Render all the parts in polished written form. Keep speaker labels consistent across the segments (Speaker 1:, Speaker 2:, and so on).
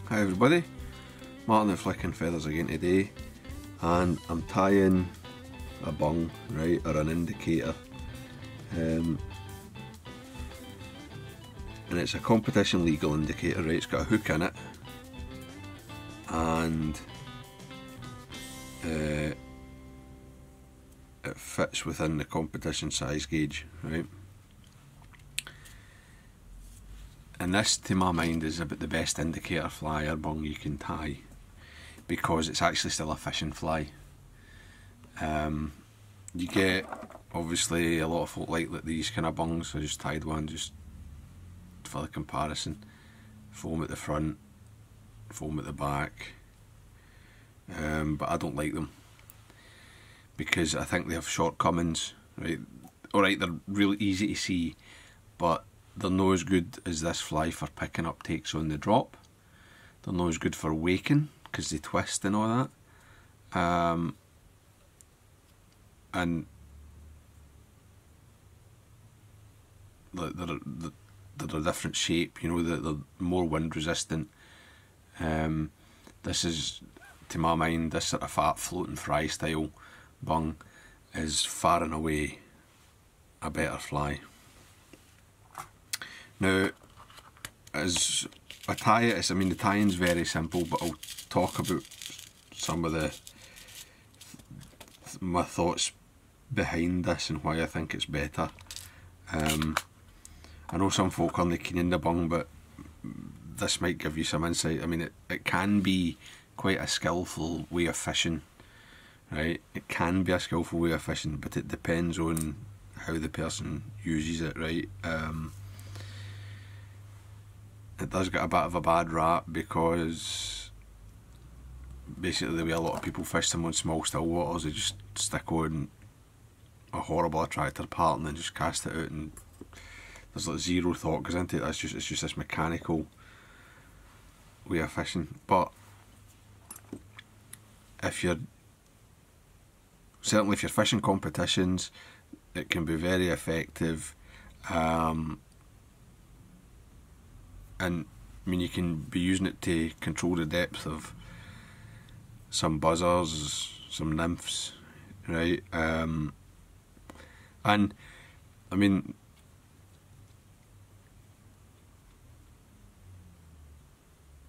Speaker 1: Hi everybody, Martyn the Flicking Feathers again today, and I'm tying a bung, right, or an indicator, and it's a competition legal indicator, right. It's got a hook in it, and it fits within the competition size gauge, right. And this, to my mind, is about the best indicator fly or bung you can tie, because it's actually still a fishing fly. You get, obviously, a lot of folk like these kind of bungs. I just tied one just for the comparison. Foam at the front, foam at the back, but I don't like them because I think they have shortcomings, right? Alright, they're really easy to see, but they're not as good as this fly for picking up takes on the drop. They're not as good for waking because they twist and all that. And they're a different shape, you know, they're more wind resistant. This is, to my mind, this sort of fat floating fry style bung is far and away a better fly. Now, as I tie it, I mean the tying's very simple, but I'll talk about some of my thoughts behind this and why I think it's better. I know some folk aren't keen in the bung, but this might give you some insight. I mean, it can be quite a skillful way of fishing, right? It can be a skillful way of fishing, but it depends on how the person uses it, right? It does get a bit of a bad rap because basically the way a lot of people fish them on small still waters, they just stick on a horrible attractor part and then just cast it out, and there's like zero thought goes into it. It's just this mechanical way of fishing. But certainly if you're fishing competitions, it can be very effective. And I mean, you can be using it to control the depth of some buzzers, some nymphs, right? And I mean,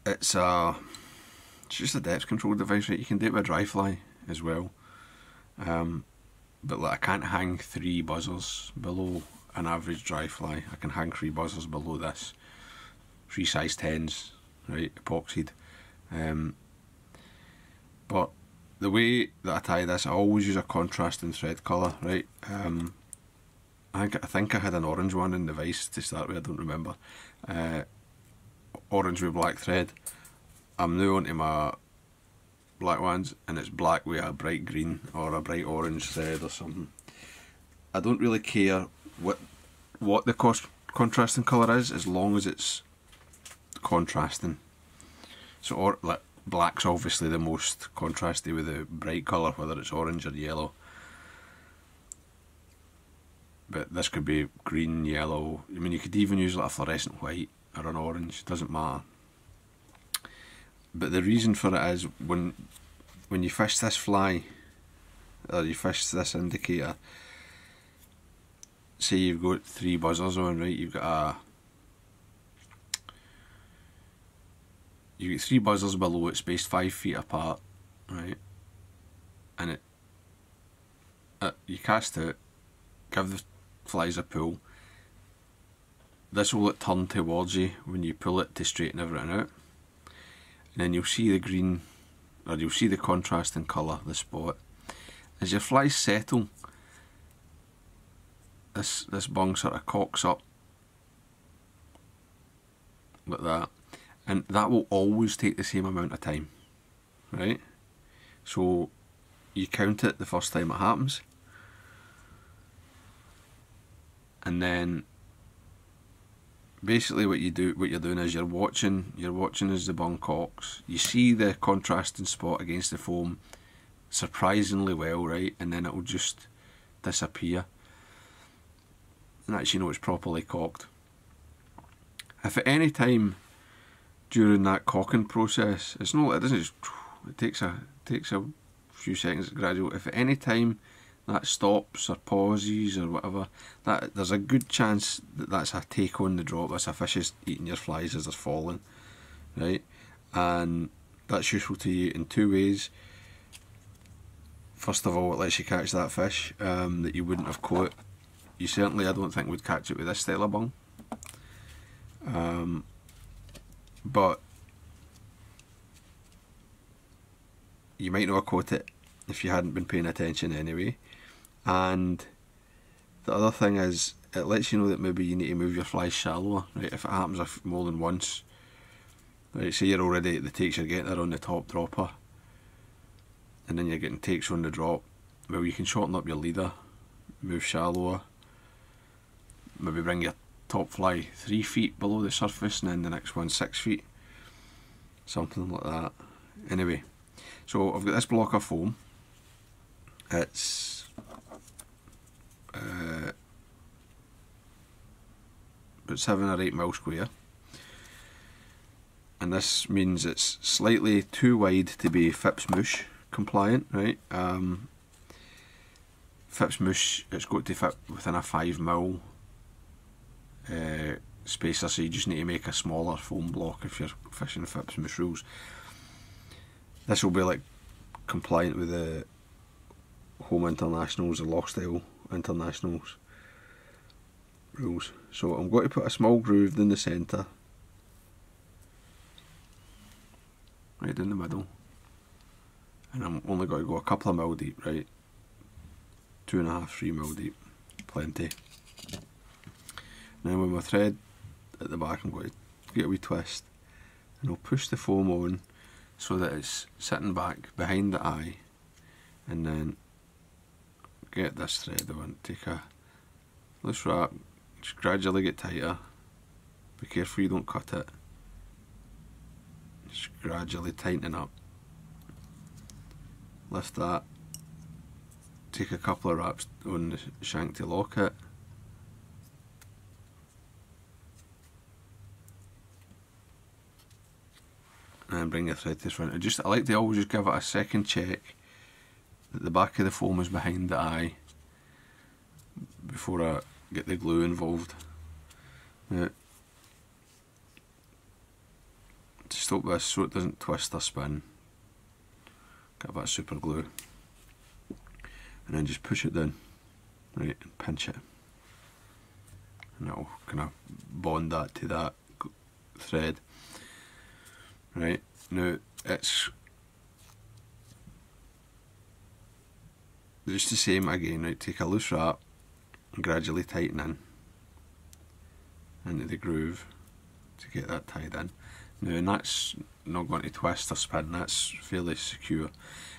Speaker 1: it's just a depth control device, right? You can do it with a dry fly as well, but like, I can't hang 3 buzzers below an average dry fly. I can hang 3 buzzers below this. 3 size 10s, right, epoxied. But the way that I tie this, I always use a contrasting thread colour, right? I think I had an orange one in the vise to start with, I don't remember. Orange with black thread. I'm now onto my black ones, and it's black with a bright green or a bright orange thread or something. I don't really care what the contrasting colour is, as long as it's contrasting. So like, black's obviously the most contrasty with the bright colour, whether it's orange or yellow, but this could be green, yellow. I mean, you could even use like a fluorescent white or an orange, doesn't matter. But the reason for it is when you fish this fly, or you fish this indicator, say you've got 3 buzzers on, right? You've got 3 buzzers below it, spaced 5 feet apart, right? And you cast it, give the flies a pull. This will turn towards you when you pull it to straighten everything out, and then you'll see the green, or you'll see the contrasting colour, the spot. As your flies settle, this bung sort of cocks up like that. And that will always take the same amount of time, right? So you count it the first time it happens, and then basically what you're doing is you're watching as the bung cocks. You see the contrasting spot against the foam surprisingly well, right? And then it will just disappear, and that's, you know, it's properly cocked. If at any time during that cocking process, it's not, it doesn't just, it takes a few seconds, gradual. If at any time that stops or pauses or whatever, that there's a good chance that that's a take on the drop, that's a fish is eating your flies as they're falling, right? And that's useful to you in two ways. First of all, it lets you catch that fish that you wouldn't have caught. You certainly, I don't think, would catch it with this style of bung. But you might not have caught it if you hadn't been paying attention anyway. And the other thing is, it lets you know that maybe you need to move your flies shallower, right? If it happens more than once, right? Say you're already, the takes you're getting are on the top dropper, and then you're getting takes on the drop. Well, you can shorten up your leader, move shallower, maybe bring your top fly 3 feet below the surface, and then the next one 6 feet, something like that. Anyway, so I've got this block of foam. It's about 7 or 8 mil square, and this means it's slightly too wide to be Phipps Moosh compliant, right? Phipps Moosh, it's got to fit within a 5 mil spacer, so you just need to make a smaller foam block if you're fishing Phipps Moosh rules. This will be like compliant with the Home Internationals, the Lochstyle Internationals rules. So I'm going to put a small groove in the centre, right in the middle, and I'm only going to go a couple of mil deep, right? 2.5, 3 mil deep, plenty. Now with my thread at the back, I'm going to get a wee twist, and I'll push the foam on so that it's sitting back behind the eye, and then get this thread on, take a loose wrap, just gradually get tighter, be careful you don't cut it, just gradually tighten up, lift that, take a couple of wraps on the shank to lock it, and then bring your thread to the front. I like to always just give it a second check that the back of the foam is behind the eye before I get the glue involved. Now, to stop this so it doesn't twist or spin, get a bit of super glue, and then just push it down, right, and pinch it, and that'll kind of bond that to that thread. Right, now it's just the same again, right? Take a loose wrap and gradually tighten in into the groove to get that tied in. Now, and that's not going to twist or spin, that's fairly secure.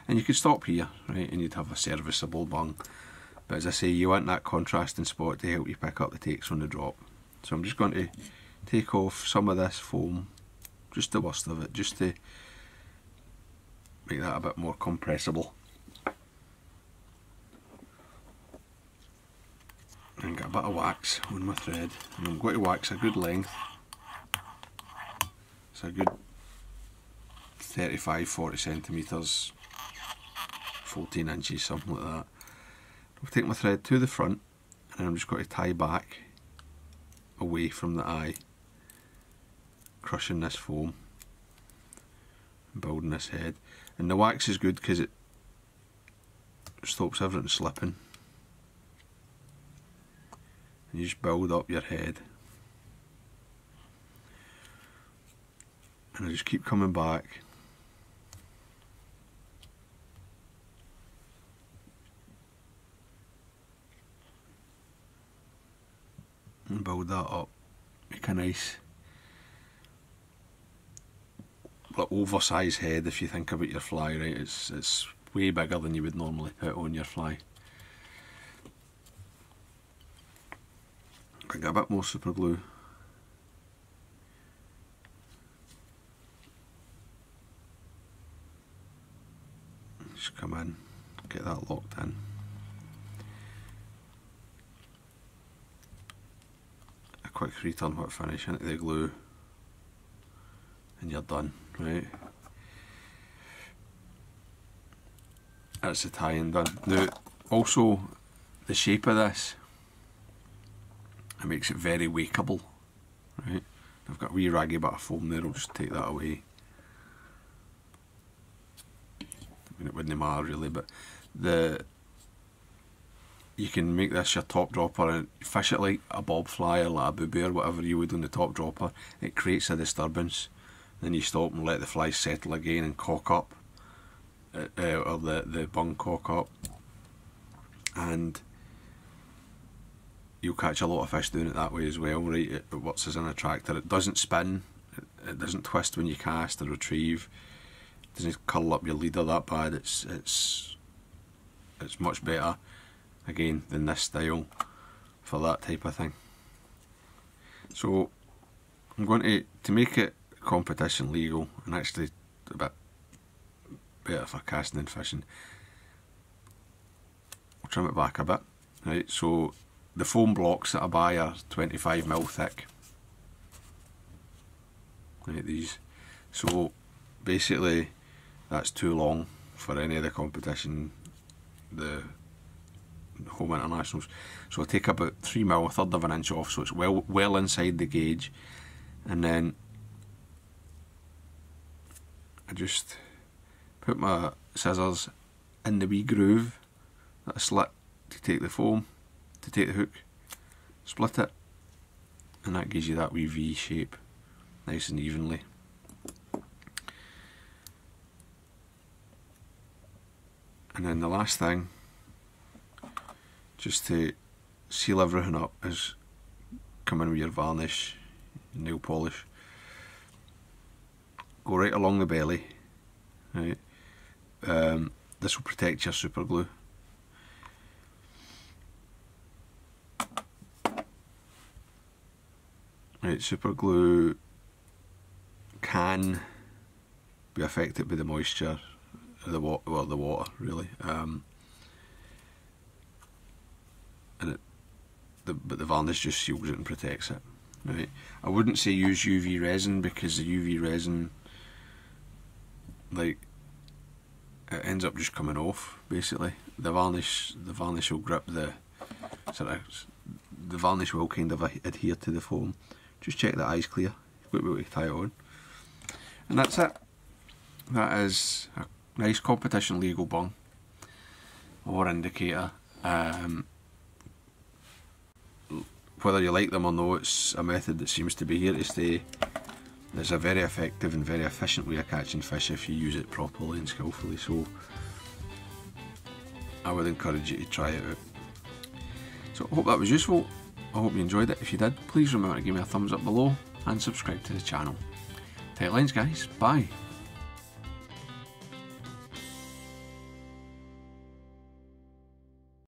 Speaker 1: And you could stop here, right, and you'd have a serviceable bung. But as I say, you want that contrasting spot to help you pick up the takes on the drop. So I'm just going to take off some of this foam, just the worst of it, just to make that a bit more compressible. And get a bit of wax on my thread, and I'm going to wax a good length. It's a good 35-40 centimetres, 14 inches, something like that. I'll take my thread to the front, and I'm just going to tie back away from the eye, crushing this foam and building this head. And the wax is good because it stops everything slipping, and you just build up your head, and I just keep coming back and build that up, make a nice oversized head. If you think about your fly, right, it's way bigger than you would normally put on your fly. I get a bit more super glue. Just come in, get that locked in. A quick return hot finish into the glue, and you're done, right? That's the tie-in done. Now, also, the shape of this, it makes it very wakeable, right? I've got a wee raggy bit of foam there, I'll just take that away. I mean, it wouldn't matter really, but you can make this your top dropper and fish it like a bob fly or like a booby or whatever you would on the top dropper. It creates a disturbance. Then you stop and let the flies settle again and cock up, or the bung cock up, and you'll catch a lot of fish doing it that way as well, right? It works as an attractor. It doesn't spin, it doesn't twist when you cast or retrieve, it doesn't curl up your leader that bad. It's much better, again, than this style for that type of thing. So I'm going to make it competition legal and actually a bit better for casting and fishing. I'll trim it back a bit, right? So the foam blocks that I buy are 25mm thick, right, these. So basically that's too long for any of the competition, the home internationals. So I take about 3mm, a third of an inch off, so it's well inside the gauge, and then I just put my scissors in the wee groove that I slit to take the foam, to take the hook, split it, and that gives you that wee V shape, nice and evenly. And then the last thing, just to seal everything up, is come in with your varnish, nail polish, go right along the belly, right? This will protect your super glue. Right, super glue can be affected by the moisture, the water really, but the varnish just seals it and protects it. Right, I wouldn't say use UV resin, because the UV resin, like, it ends up just coming off basically. The varnish will grip the varnish will kind of adhere to the foam. Just check that eye's clear. You've got to be able to tie it on, and that's it. That is a nice competition legal bung or indicator. Whether you like them or no, it's a method that seems to be here to stay. It's a very effective and very efficient way of catching fish if you use it properly and skillfully, so I would encourage you to try it out. So I hope that was useful. I hope you enjoyed it. If you did, please remember to give me a thumbs up below and subscribe to the channel. Tight lines, guys. Bye.